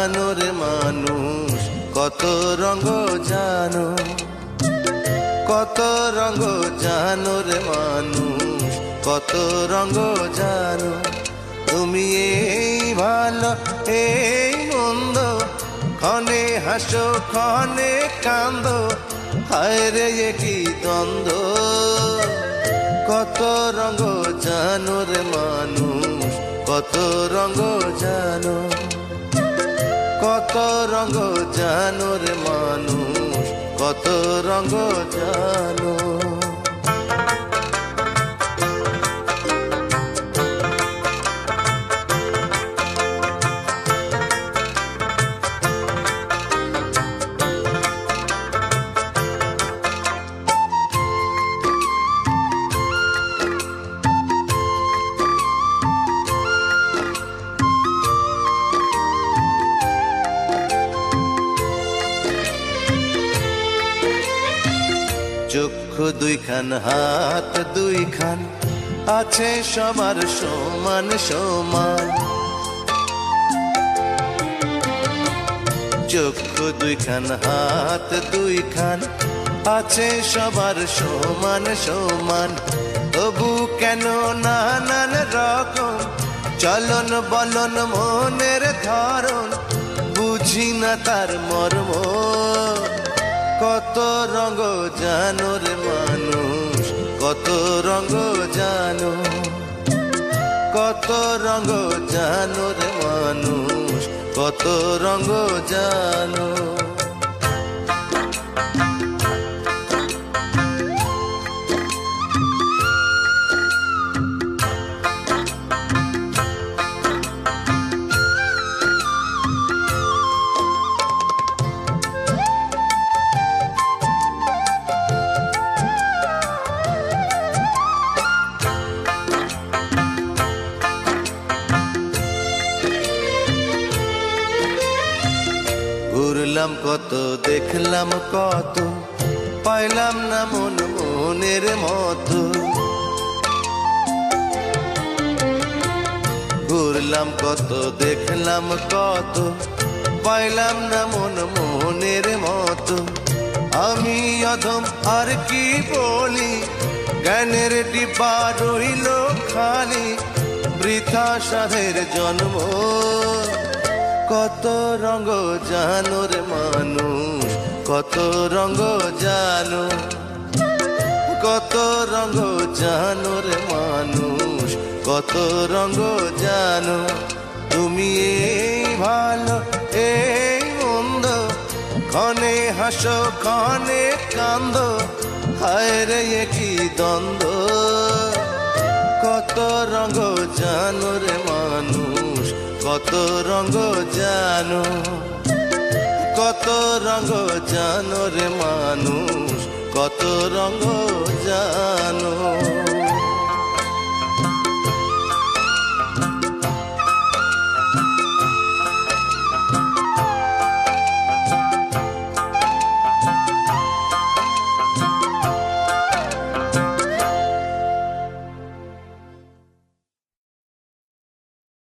জানো রে মানুষ, কত রঙ জানো, কত রঙ জানো রে মানুষ, কত রঙ জানো। তুমি এই ভালো এই মন্দ, ক্ষণে হাসো ক্ষণে কান্দো, হায় রে কি দ্বন্দ্ব। কত রঙ জানো রে মানুষ, কত রঙ জানো, কত রঙ জানো রে মানুষ, কত রঙ জানো। চক্ষু দুইখান হাত দুইখান আছে সবার সমান সমান। চক্ষু দুইখান হাত দুইখান আছে সবার সমান সমান। তবু কেন নানান রকম চলন বলন মনের ধরন, বুঝি না তার মর্ম। কত রঙ জানো রে মানুষ, কত রঙ জানো, কত রঙ জানো রে মানুষ, কত রঙ জানো। ঘুরলাম কত দেখলাম কত, পাইলাম না মন মনের মতো। ঘুরলাম কত দেখলাম কত, পাইলাম না মন মনের মতো। আমি অধম আর কি বলি, জ্ঞানের ডিব্বা রইল খালি, বৃথা সাধের জন্ম। কত রঙ জানো রে মানুষ, কত রঙ জানো, কত রঙ জানো রে মানুষ, কত রঙ জানো। তুমি এই ভালো এই মন্দ, ক্ষণে হাসো ক্ষণে কান্দো, হায় রে কি দ্বন্দ্ব। কত রঙ জানো রে মানুষ, কত রঙ জানো, কত রঙ জানো রে মানুষ, কত রঙ জানো।